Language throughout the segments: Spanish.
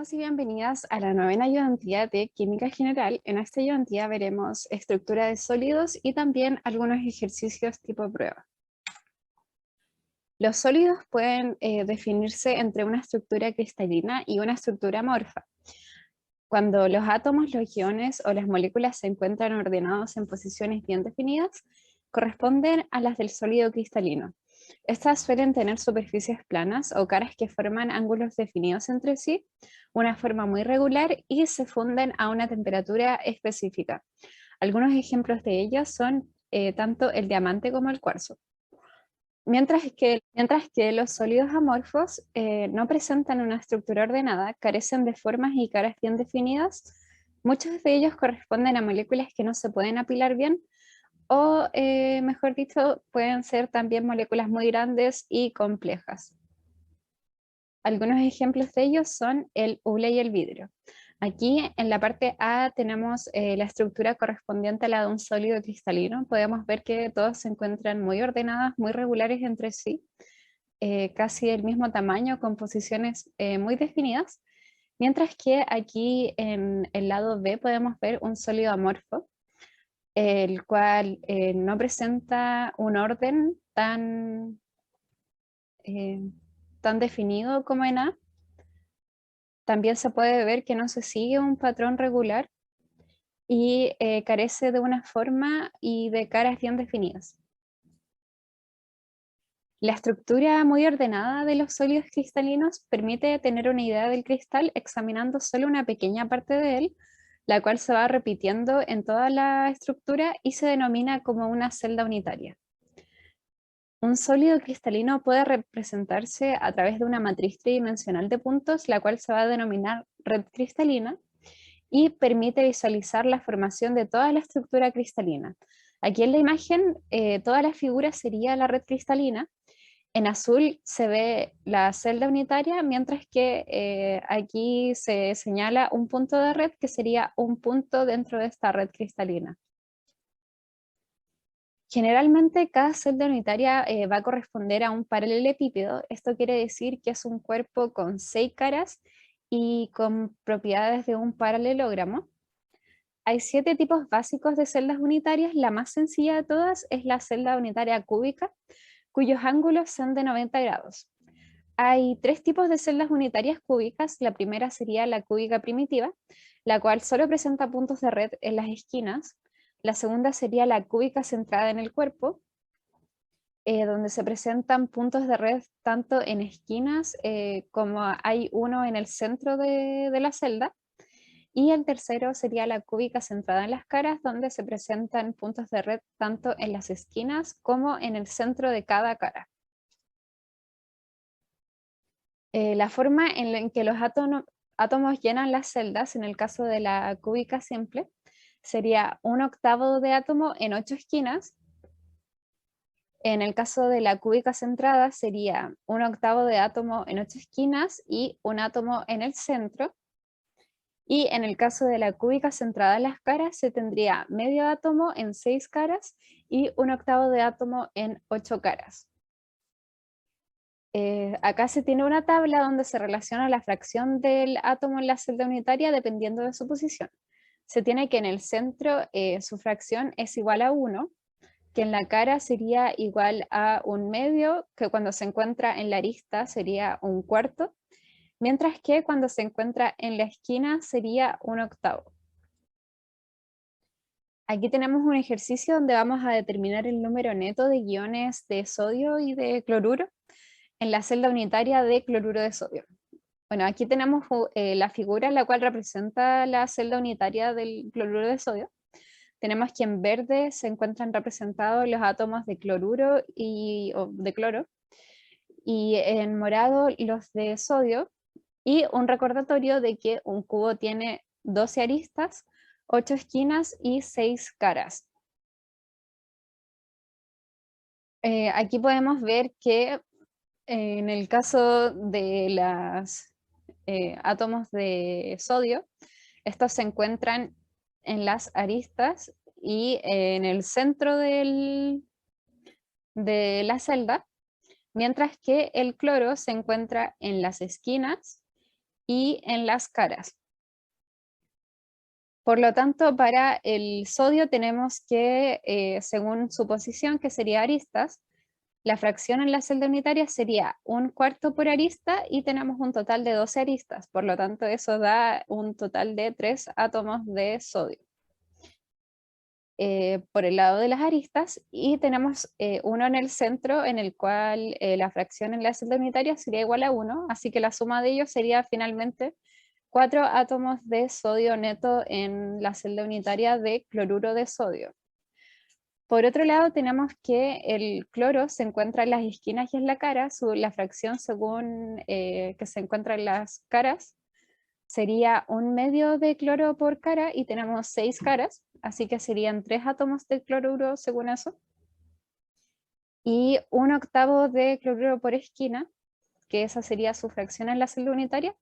Bienvenidos y bienvenidas a la novena ayudantía de Química General. En esta ayudantía veremos estructura de sólidos y también algunos ejercicios tipo prueba. Los sólidos pueden definirse entre una estructura cristalina y una estructura amorfa. Cuando los átomos, los iones o las moléculas se encuentran ordenados en posiciones bien definidas, corresponden a las del sólido cristalino. Estas suelen tener superficies planas o caras que forman ángulos definidos entre sí, una forma muy regular y se funden a una temperatura específica. Algunos ejemplos de ellos son tanto el diamante como el cuarzo. Mientras que los sólidos amorfos no presentan una estructura ordenada, carecen de formas y caras bien definidas, muchos de ellos corresponden a moléculas que no se pueden apilar bien, o mejor dicho, pueden ser también moléculas muy grandes y complejas. Algunos ejemplos de ellos son el hule y el vidrio. Aquí en la parte A tenemos la estructura correspondiente a la de un sólido cristalino. Podemos ver que todos se encuentran muy ordenadas, muy regulares entre sí, casi del mismo tamaño, con posiciones muy definidas. Mientras que aquí en el lado B podemos ver un sólido amorfo, el cual no presenta un orden eh, tan definido como en A. También se puede ver que no se sigue un patrón regular y carece de una forma y de caras bien definidas. La estructura muy ordenada de los sólidos cristalinos permite tener una idea del cristal examinando solo una pequeña parte de él, la cual se va repitiendo en toda la estructura y se denomina como una celda unitaria. Un sólido cristalino puede representarse a través de una matriz tridimensional de puntos, la cual se va a denominar red cristalina, y permite visualizar la formación de toda la estructura cristalina. Aquí en la imagen, toda la figura sería la red cristalina. En azul se ve la celda unitaria, mientras que aquí se señala un punto de red que sería un punto dentro de esta red cristalina. Generalmente cada celda unitaria va a corresponder a un paralelepípedo. Esto quiere decir que es un cuerpo con 6 caras y con propiedades de un paralelogramo. Hay 7 tipos básicos de celdas unitarias. La más sencilla de todas es la celda unitaria cúbica, cuyos ángulos son de 90 grados. Hay 3 tipos de celdas unitarias cúbicas. La primera sería la cúbica primitiva, la cual solo presenta puntos de red en las esquinas. La segunda sería la cúbica centrada en el cuerpo, donde se presentan puntos de red tanto en esquinas como hay uno en el centro de la celda. Y el tercero sería la cúbica centrada en las caras, donde se presentan puntos de red tanto en las esquinas como en el centro de cada cara. La forma en la que los átomos llenan las celdas, en el caso de la cúbica simple, sería un octavo de átomo en 8 esquinas. En el caso de la cúbica centrada sería un octavo de átomo en 8 esquinas y un átomo en el centro. Y en el caso de la cúbica centrada en las caras, se tendría medio átomo en 6 caras y un octavo de átomo en 8 caras. Acá se tiene una tabla donde se relaciona la fracción del átomo en la celda unitaria dependiendo de su posición. Se tiene que en el centro su fracción es igual a 1, que en la cara sería igual a un medio, que cuando se encuentra en la arista sería un cuarto, mientras que cuando se encuentra en la esquina sería un octavo. Aquí tenemos un ejercicio donde vamos a determinar el número neto de iones de sodio y de cloruro en la celda unitaria de cloruro de sodio. Bueno, aquí tenemos la figura en la cual representa la celda unitaria del cloruro de sodio. Tenemos que en verde se encuentran representados los átomos de cloruro o de cloro, y en morado los de sodio, y un recordatorio de que un cubo tiene 12 aristas, 8 esquinas y 6 caras. Aquí podemos ver que en el caso de los átomos de sodio, estos se encuentran en las aristas y en el centro de la celda, mientras que el cloro se encuentra en las esquinas y en las caras. Por lo tanto, para el sodio tenemos que, según su posición, que sería aristas, la fracción en la celda unitaria sería 1/4 por arista y tenemos un total de 12 aristas. Por lo tanto, eso da un total de 3 átomos de sodio. Por el lado de las aristas, y tenemos uno en el centro en el cual la fracción en la celda unitaria sería igual a 1, así que la suma de ellos sería finalmente 4 átomos de sodio neto en la celda unitaria de cloruro de sodio. Por otro lado, tenemos que el cloro se encuentra en las esquinas y en la cara, la fracción según que se encuentra en las caras sería 1/2 de cloro por cara y tenemos 6 caras, así que serían 3 átomos de cloruro según eso. Y 1/8 de cloruro por esquina, que esa sería su fracción en la celda unitaria.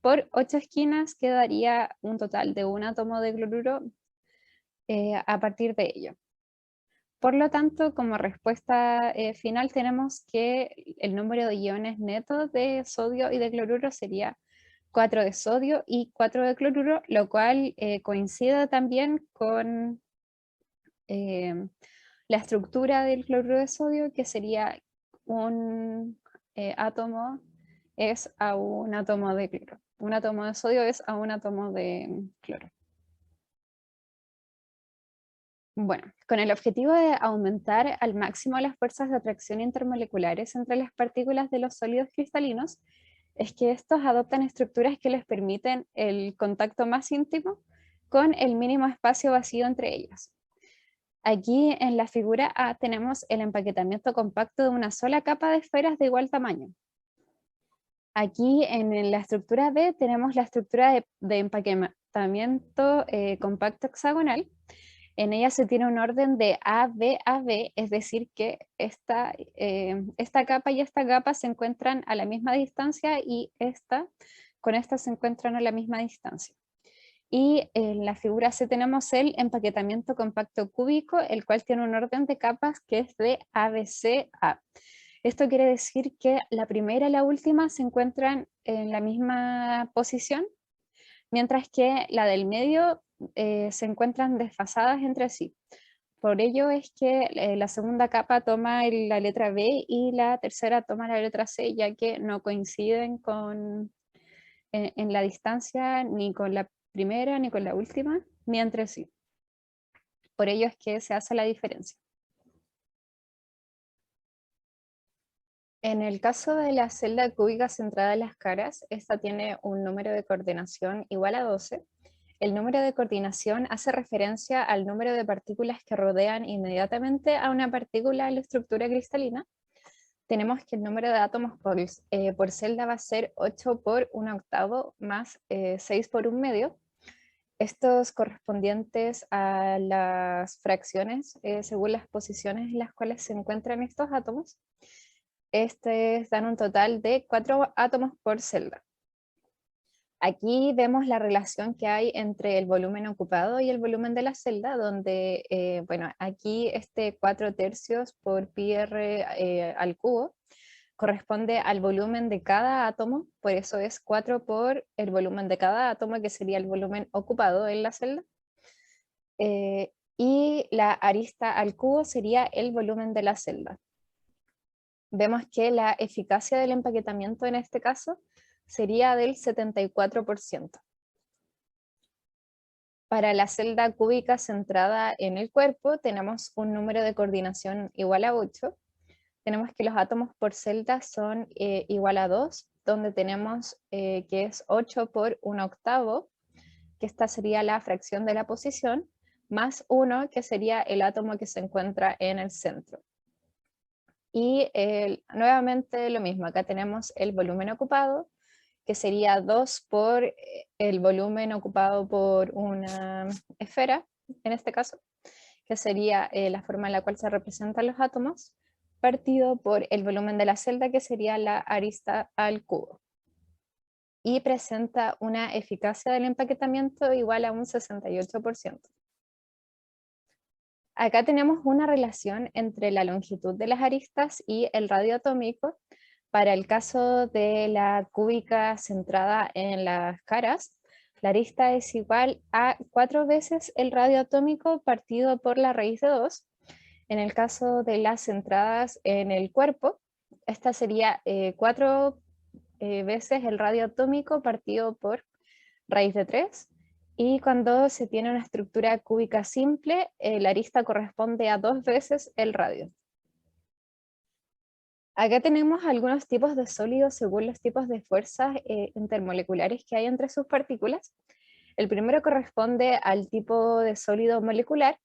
Por 8 esquinas quedaría un total de 1 átomo de cloruro a partir de ello. Por lo tanto, como respuesta final tenemos que el número de iones netos de sodio y de cloruro sería 4 de sodio y 4 de cloruro, lo cual coincide también con la estructura del cloruro de sodio, que sería un átomo es a un átomo de cloro. Un átomo de sodio es a un átomo de cloro. Bueno, con el objetivo de aumentar al máximo las fuerzas de atracción intermoleculares entre las partículas de los sólidos cristalinos, es que estos adoptan estructuras que les permiten el contacto más íntimo con el mínimo espacio vacío entre ellas. Aquí en la figura A tenemos el empaquetamiento compacto de una sola capa de esferas de igual tamaño. Aquí en la estructura B tenemos la estructura de empaquetamiento compacto hexagonal. En ella se tiene un orden de A, B, A, B, es decir que esta capa y esta capa se encuentran a la misma distancia y con esta se encuentran a la misma distancia. Y en la figura C tenemos el empaquetamiento compacto cúbico, el cual tiene un orden de capas que es de ABCA. Esto quiere decir que la primera y la última se encuentran en la misma posición, mientras que la del medio se encuentran desfasadas entre sí. Por ello es que la segunda capa toma la letra B y la tercera toma la letra C, ya que no coinciden en la distancia ni con la primera, ni con la última, ni entre sí. Por ello es que se hace la diferencia. En el caso de la celda cúbica centrada en las caras, esta tiene un número de coordinación igual a 12. El número de coordinación hace referencia al número de partículas que rodean inmediatamente a una partícula en la estructura cristalina. Tenemos que el número de átomos por celda va a ser 8 por 1/8 más 6 por 1/2. Estos correspondientes a las fracciones según las posiciones en las cuales se encuentran estos átomos. Dan un total de 4 átomos por celda. Aquí vemos la relación que hay entre el volumen ocupado y el volumen de la celda, donde, bueno, aquí 4/3 por pi r al cubo corresponde al volumen de cada átomo, por eso es 4 por el volumen de cada átomo, que sería el volumen ocupado en la celda. Y la arista al cubo sería el volumen de la celda. Vemos que la eficacia del empaquetamiento en este caso sería del 74%. Para la celda cúbica centrada en el cuerpo tenemos un número de coordinación igual a 8. Tenemos que los átomos por celda son igual a 2, donde tenemos que es 8 por 1/8, que esta sería la fracción de la posición, más 1, que sería el átomo que se encuentra en el centro. Y nuevamente lo mismo, acá tenemos el volumen ocupado, que sería 2 por el volumen ocupado por una esfera, en este caso, que sería la forma en la cual se representan los átomos, partido por el volumen de la celda, que sería la arista al cubo. Y presenta una eficacia del empaquetamiento igual a un 68%. Acá tenemos una relación entre la longitud de las aristas y el radio atómico, Para el caso de la cúbica centrada en las caras, la arista es igual a 4 veces el radio atómico partido por la raíz de 2. En el caso de las centradas en el cuerpo, esta sería 4 veces el radio atómico partido por raíz de 3. Y cuando se tiene una estructura cúbica simple, la arista corresponde a 2 veces el radio. Acá tenemos algunos tipos de sólidos según los tipos de fuerzas intermoleculares que hay entre sus partículas. El primero corresponde al tipo de sólido molecular.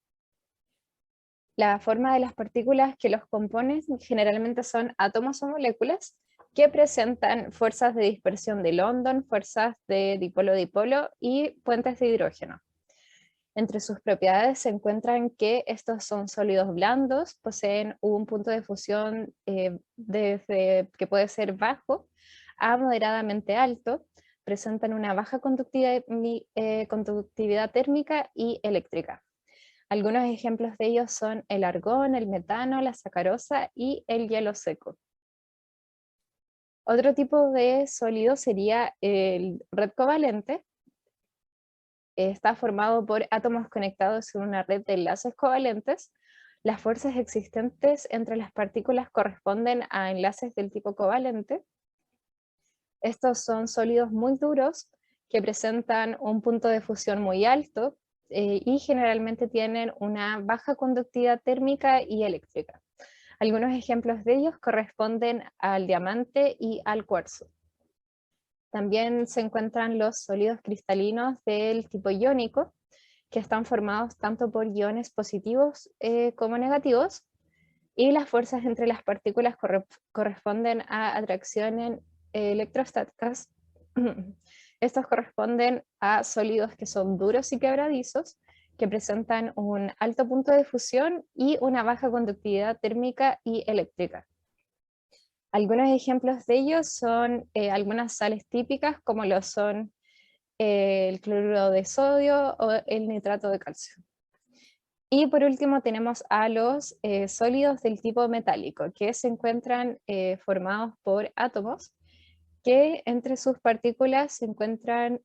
La forma de las partículas que los componen generalmente son átomos o moléculas que presentan fuerzas de dispersión de London, fuerzas de dipolo-dipolo y puentes de hidrógeno. Entre sus propiedades se encuentran que estos son sólidos blandos, poseen un punto de fusión desde que puede ser bajo a moderadamente alto, presentan una baja conductividad térmica y eléctrica. Algunos ejemplos de ellos son el argón, el metano, la sacarosa y el hielo seco. Otro tipo de sólido sería el red covalente. Está formado por átomos conectados en una red de enlaces covalentes. Las fuerzas existentes entre las partículas corresponden a enlaces del tipo covalente. Estos son sólidos muy duros que presentan un punto de fusión muy alto y generalmente tienen una baja conductividad térmica y eléctrica. Algunos ejemplos de ellos corresponden al diamante y al cuarzo. También se encuentran los sólidos cristalinos del tipo iónico, que están formados tanto por iones positivos como negativos, y las fuerzas entre las partículas corresponden a atracciones electrostáticas. Estos corresponden a sólidos que son duros y quebradizos, que presentan un alto punto de fusión y una baja conductividad térmica y eléctrica. Algunos ejemplos de ellos son algunas sales típicas, como lo son el cloruro de sodio o el nitrato de calcio. Y por último tenemos a los sólidos del tipo metálico, que se encuentran formados por átomos que entre sus partículas se encuentran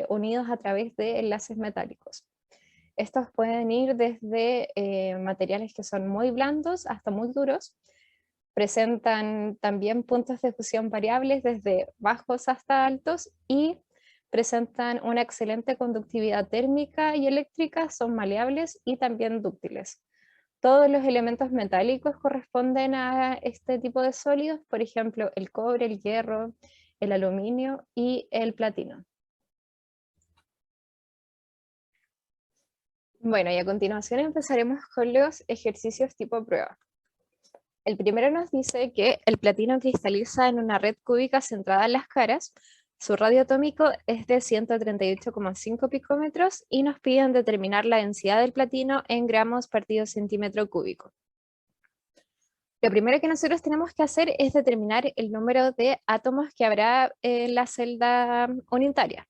unidos a través de enlaces metálicos. Estos pueden ir desde materiales que son muy blandos hasta muy duros. Presentan también puntos de fusión variables desde bajos hasta altos y presentan una excelente conductividad térmica y eléctrica, son maleables y también dúctiles. Todos los elementos metálicos corresponden a este tipo de sólidos, por ejemplo, el cobre, el hierro, el aluminio y el platino. Bueno, y a continuación empezaremos con los ejercicios tipo prueba. El primero nos dice que el platino cristaliza en una red cúbica centrada en las caras. Su radio atómico es de 138,5 picómetros y nos piden determinar la densidad del platino en gramos partido centímetro cúbico. Lo primero que nosotros tenemos que hacer es determinar el número de átomos que habrá en la celda unitaria.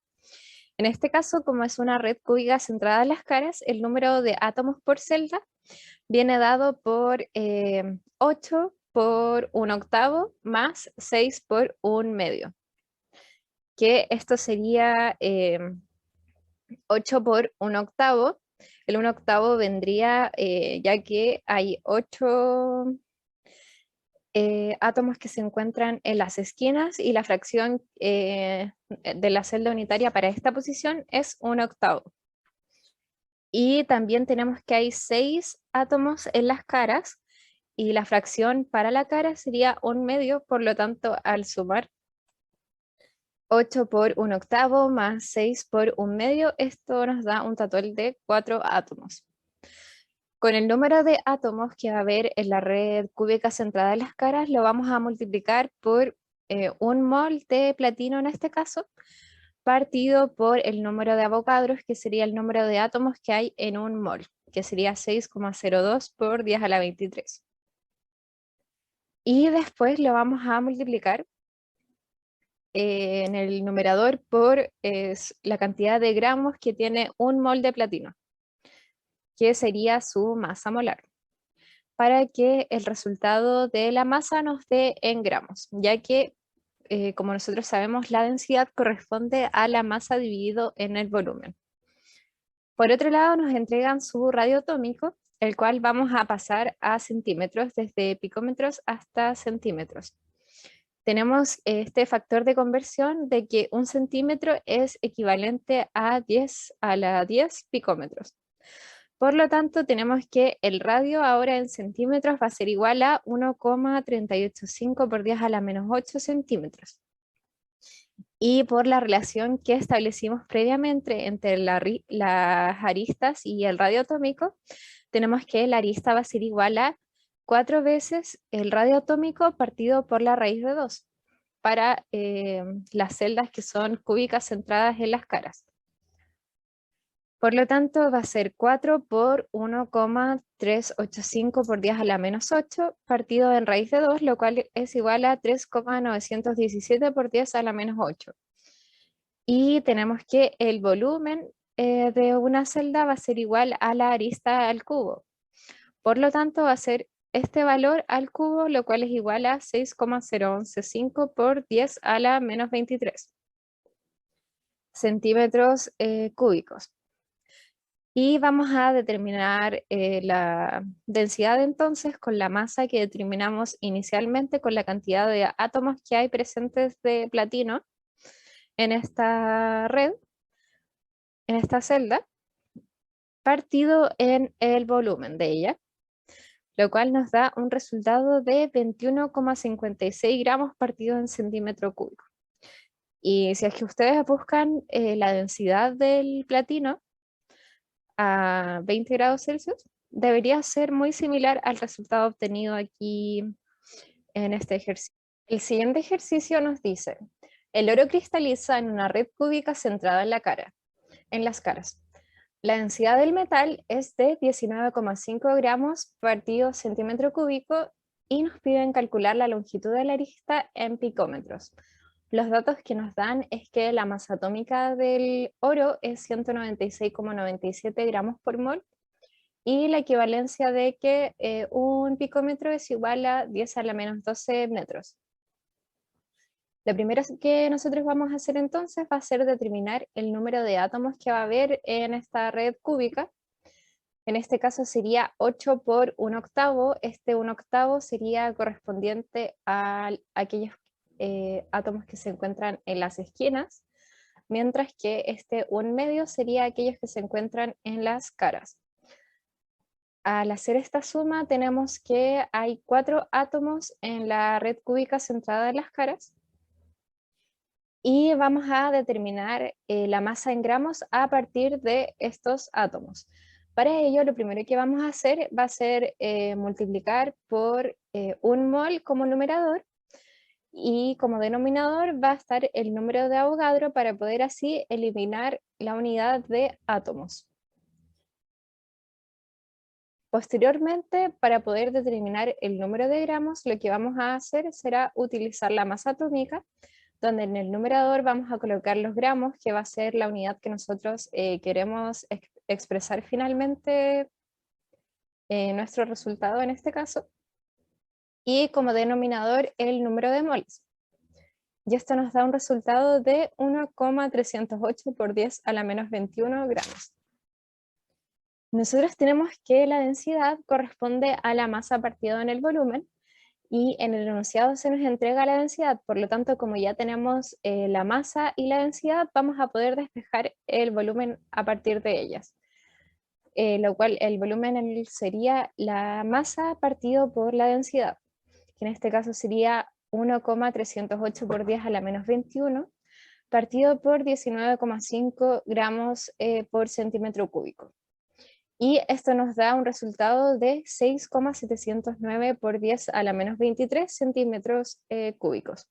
En este caso, como es una red cúbica centrada en las caras, el número de átomos por celda viene dado por 8 por 1/8 más 6 por 1/2. Que esto sería 8 por 1/8. El 1/8 vendría, ya que hay 8 átomos que se encuentran en las esquinas y la fracción de la celda unitaria para esta posición es 1/8. Y también tenemos que hay 6 átomos en las caras y la fracción para la cara sería 1/2, por lo tanto al sumar 8 por 1/8 más 6 por 1/2, esto nos da un total de 4 átomos. Con el número de átomos que va a haber en la red cúbica centrada en las caras, lo vamos a multiplicar por 1 mol de platino en este caso, partido por el número de Avogadros, que sería el número de átomos que hay en 1 mol, que sería 6,02 por 10 a la 23. Y después lo vamos a multiplicar en el numerador por la cantidad de gramos que tiene 1 mol de platino, que sería su masa molar. para que el resultado de la masa nos dé en gramos, ya que, como nosotros sabemos, la densidad corresponde a la masa dividido en el volumen. Por otro lado, nos entregan su radio atómico, el cual vamos a pasar a centímetros, desde picómetros hasta centímetros. Tenemos este factor de conversión de que un centímetro es equivalente a 10 a la 10 picómetros. Por lo tanto, tenemos que el radio ahora en centímetros va a ser igual a 1,385 por 10 a la menos 8 centímetros. Y por la relación que establecimos previamente entre las aristas y el radio atómico, tenemos que la arista va a ser igual a 4 veces el radio atómico partido por la raíz de 2 para las celdas que son cúbicas centradas en las caras. Por lo tanto, va a ser 4 por 1,385 por 10 a la menos 8 partido en raíz de 2, lo cual es igual a 3,917 por 10 a la menos 8. Y tenemos que el volumen de una celda va a ser igual a la arista al cubo. Por lo tanto, va a ser este valor al cubo, lo cual es igual a 6,0115 por 10 a la menos 23 centímetros cúbicos. Y vamos a determinar la densidad entonces con la masa que determinamos inicialmente con la cantidad de átomos que hay presentes de platino en esta red, en esta celda, partido en el volumen de ella, lo cual nos da un resultado de 21,56 gramos partido en centímetro cúbico. Y si es que ustedes buscan la densidad del platino a 20 grados Celsius, debería ser muy similar al resultado obtenido aquí en este ejercicio. El siguiente ejercicio nos dice, el oro cristaliza en una red cúbica centrada en las caras. La densidad del metal es de 19,5 gramos partido centímetro cúbico y nos piden calcular la longitud de la arista en picómetros. Los datos que nos dan es que la masa atómica del oro es 196,97 gramos por mol y la equivalencia de que un picómetro es igual a 10 a la menos 12 metros. Lo primero que nosotros vamos a hacer entonces va a ser determinar el número de átomos que va a haber en esta red cúbica. En este caso sería 8 por 1 octavo. Este 1 octavo sería correspondiente a aquellos átomos que se encuentran en las esquinas, mientras que este 1 medio sería aquellos que se encuentran en las caras. Al hacer esta suma tenemos que hay 4 átomos en la red cúbica centrada en las caras, y vamos a determinar la masa en gramos a partir de estos átomos. Para ello, lo primero que vamos a hacer va a ser multiplicar por 1 mol como numerador, y como denominador va a estar el número de Avogadro para poder así eliminar la unidad de átomos. Posteriormente, para poder determinar el número de gramos, lo que vamos a hacer será utilizar la masa atómica, donde en el numerador vamos a colocar los gramos, que va a ser la unidad que nosotros queremos expresar finalmente nuestro resultado en este caso, y como denominador el número de moles. Y esto nos da un resultado de 1,308 por 10 a la menos 21 gramos. Nosotros tenemos que la densidad corresponde a la masa partida en el volumen, y en el enunciado se nos entrega la densidad. Por lo tanto, como ya tenemos la masa y la densidad, vamos a poder despejar el volumen a partir de ellas. Lo cual el volumen sería la masa partido por la densidad, que en este caso sería 1,308 por 10 a la menos 21, partido por 19,5 gramos por centímetro cúbico. Y esto nos da un resultado de 6,709 por 10 a la menos 23 centímetros cúbicos.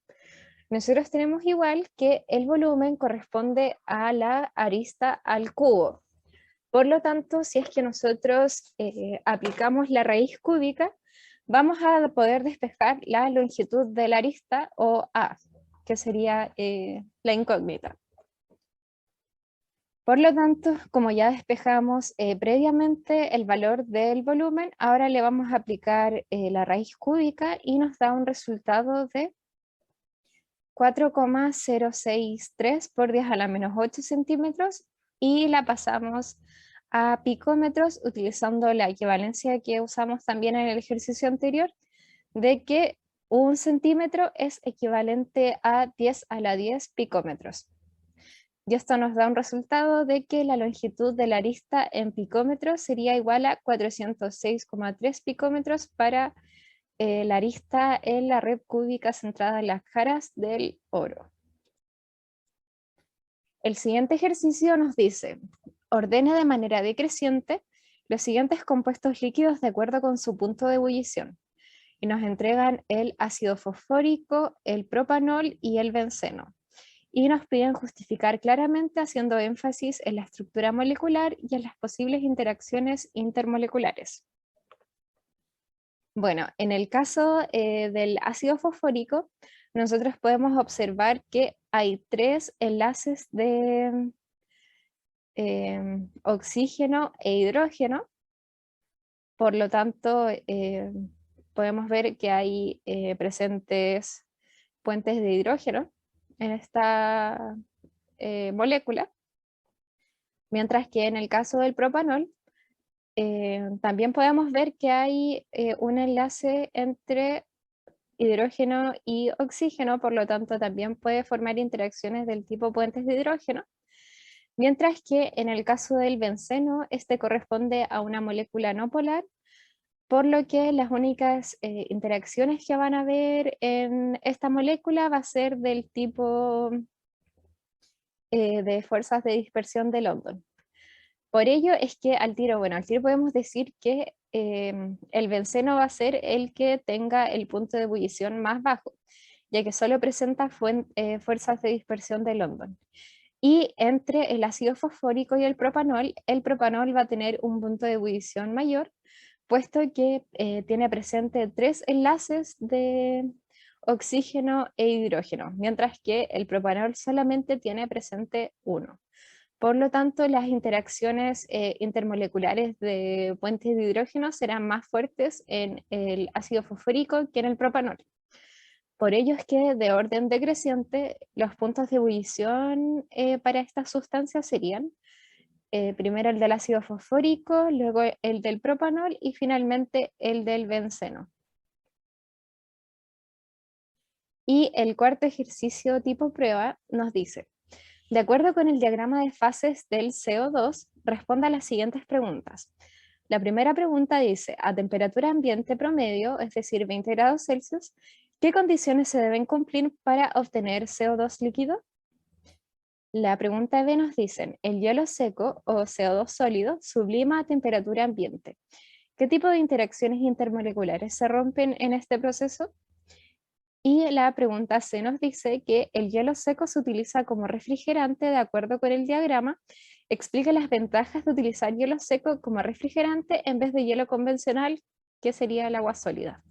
Nosotros tenemos igual que el volumen corresponde a la arista al cubo. Por lo tanto, si es que nosotros aplicamos la raíz cúbica, vamos a poder despejar la longitud de la arista, o A, que sería la incógnita. Por lo tanto, como ya despejamos previamente el valor del volumen, ahora le vamos a aplicar la raíz cúbica y nos da un resultado de 4,063 por 10 a la menos 8 centímetros y la pasamos a picómetros utilizando la equivalencia que usamos también en el ejercicio anterior, de que 1 centímetro es equivalente a 10 a la 10 picómetros. Y esto nos da un resultado de que la longitud de la arista en picómetros sería igual a 406,3 picómetros para la arista en la red cúbica centrada en las caras del oro. El siguiente ejercicio nos dice, ordena de manera decreciente los siguientes compuestos líquidos de acuerdo con su punto de ebullición. Y nos entregan el ácido fosfórico, el propanol y el benceno. Y nos piden justificar claramente haciendo énfasis en la estructura molecular y en las posibles interacciones intermoleculares. Bueno, en el caso del ácido fosfórico, nosotros podemos observar que hay 3 enlaces de oxígeno e hidrógeno, por lo tanto, podemos ver que hay presentes puentes de hidrógeno en esta molécula, mientras que en el caso del propanol, también podemos ver que hay un enlace entre hidrógeno y oxígeno, por lo tanto también puede formar interacciones del tipo puentes de hidrógeno, mientras que en el caso del benceno, este corresponde a una molécula no polar, por lo que las únicas interacciones que van a haber en esta molécula va a ser del tipo de fuerzas de dispersión de London. Por ello es que al tiro podemos decir que el benceno va a ser el que tenga el punto de ebullición más bajo, ya que solo presenta fuerzas de dispersión de London. Y entre el ácido fosfórico y el propanol va a tener un punto de ebullición mayor, puesto que tiene presente 3 enlaces de oxígeno e hidrógeno, mientras que el propanol solamente tiene presente uno. Por lo tanto, las interacciones intermoleculares de puentes de hidrógeno serán más fuertes en el ácido fosfórico que en el propanol. Por ello es que de orden decreciente, los puntos de ebullición para estas sustancias serían primero el del ácido fosfórico, luego el del propanol y finalmente el del benceno. Y el cuarto ejercicio tipo prueba nos dice, de acuerdo con el diagrama de fases del CO2, responda a las siguientes preguntas. La primera pregunta dice, a temperatura ambiente promedio, es decir, 20 grados Celsius, ¿qué condiciones se deben cumplir para obtener CO2 líquido? La pregunta B nos dice, el hielo seco o CO2 sólido sublima a temperatura ambiente. ¿Qué tipo de interacciones intermoleculares se rompen en este proceso? Y la pregunta C nos dice que el hielo seco se utiliza como refrigerante de acuerdo con el diagrama. Explica las ventajas de utilizar hielo seco como refrigerante en vez de hielo convencional, que sería el agua sólida.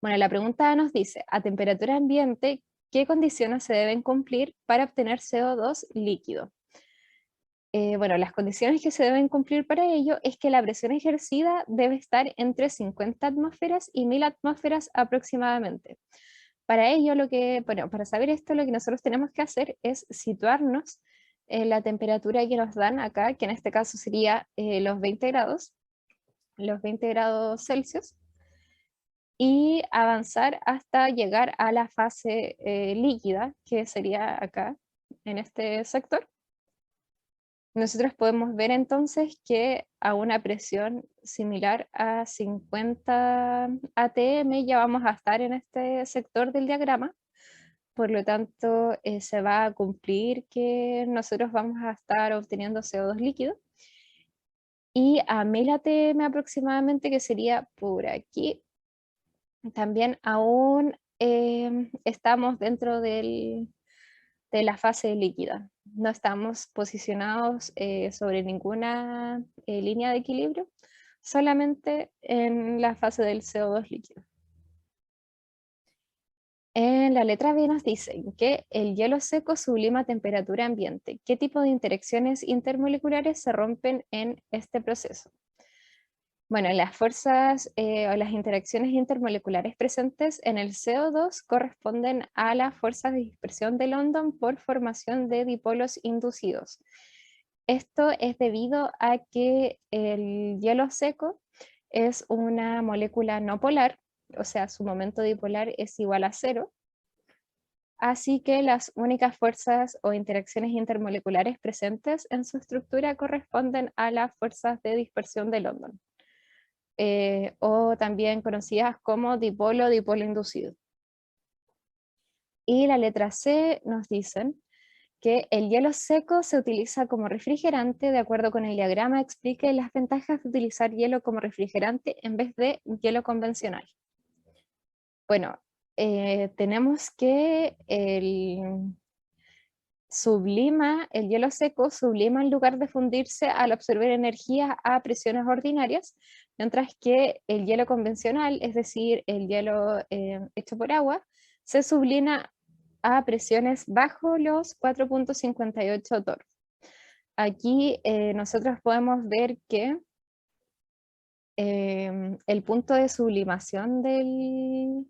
Bueno, la pregunta A nos dice, a temperatura ambiente, ¿qué condiciones se deben cumplir para obtener CO2 líquido? Bueno, las condiciones que se deben cumplir para ello es que la presión ejercida debe estar entre 50 atmósferas y 1000 atmósferas aproximadamente. Para ello, para saber esto, lo que nosotros tenemos que hacer es situarnos en la temperatura que nos dan acá, que en este caso sería los 20 grados Celsius, y avanzar hasta llegar a la fase líquida, que sería acá, en este sector. Nosotros podemos ver entonces que a una presión similar a 50 atm ya vamos a estar en este sector del diagrama, por lo tanto se va a cumplir que nosotros vamos a estar obteniendo CO2 líquido. Y a 1000 atm aproximadamente, que sería por aquí, también aún estamos dentro de la fase líquida. No estamos posicionados sobre ninguna línea de equilibrio, solamente en la fase del CO2 líquido. En la letra B nos dicen que el hielo seco sublima a temperatura ambiente. ¿Qué tipo de interacciones intermoleculares se rompen en este proceso? Bueno, las fuerzas o las interacciones intermoleculares presentes en el CO2 corresponden a las fuerzas de dispersión de London por formación de dipolos inducidos. Esto es debido a que el hielo seco es una molécula no polar, o sea, su momento dipolar es igual a cero, así que las únicas fuerzas o interacciones intermoleculares presentes en su estructura corresponden a las fuerzas de dispersión de London, o también conocidas como dipolo inducido. Y la letra C nos dicen que el hielo seco se utiliza como refrigerante, de acuerdo con el diagrama, explique las ventajas de utilizar hielo como refrigerante en vez de hielo convencional. Bueno, tenemos que el hielo seco sublima en lugar de fundirse al absorber energía a presiones ordinarias, mientras que el hielo convencional, es decir, el hielo hecho por agua, se sublima a presiones bajo los 4.58 torr. Aquí nosotros podemos ver que el punto de sublimación del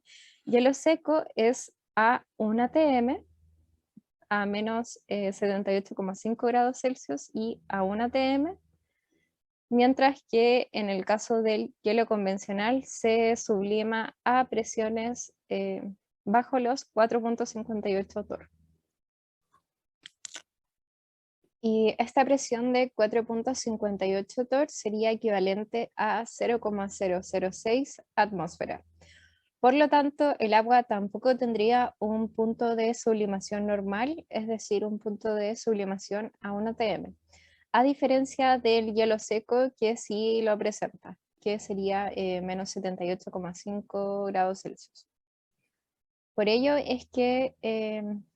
hielo seco es a 1 atm, a menos 78,5 grados Celsius y a 1 atm, mientras que en el caso del hielo convencional se sublima a presiones bajo los 4.58 torr. Y esta presión de 4.58 torr sería equivalente a 0,006 atmósferas. Por lo tanto, el agua tampoco tendría un punto de sublimación normal, es decir, un punto de sublimación a 1 atm, a diferencia del hielo seco que sí lo presenta, que sería menos 78,5 grados Celsius. Por ello es que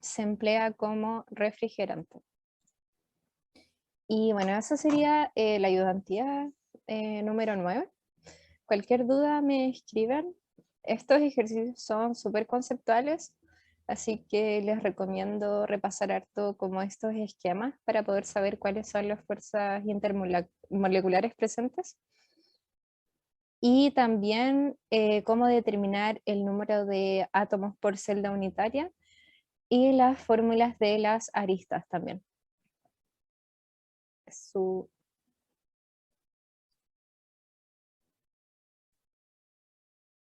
se emplea como refrigerante. Y bueno, esa sería la ayudantía número 9. Cualquier duda me escriben. Estos ejercicios son súper conceptuales, así que les recomiendo repasar harto como estos esquemas para poder saber cuáles son las fuerzas intermoleculares presentes. Y también cómo determinar el número de átomos por celda unitaria y las fórmulas de las aristas también.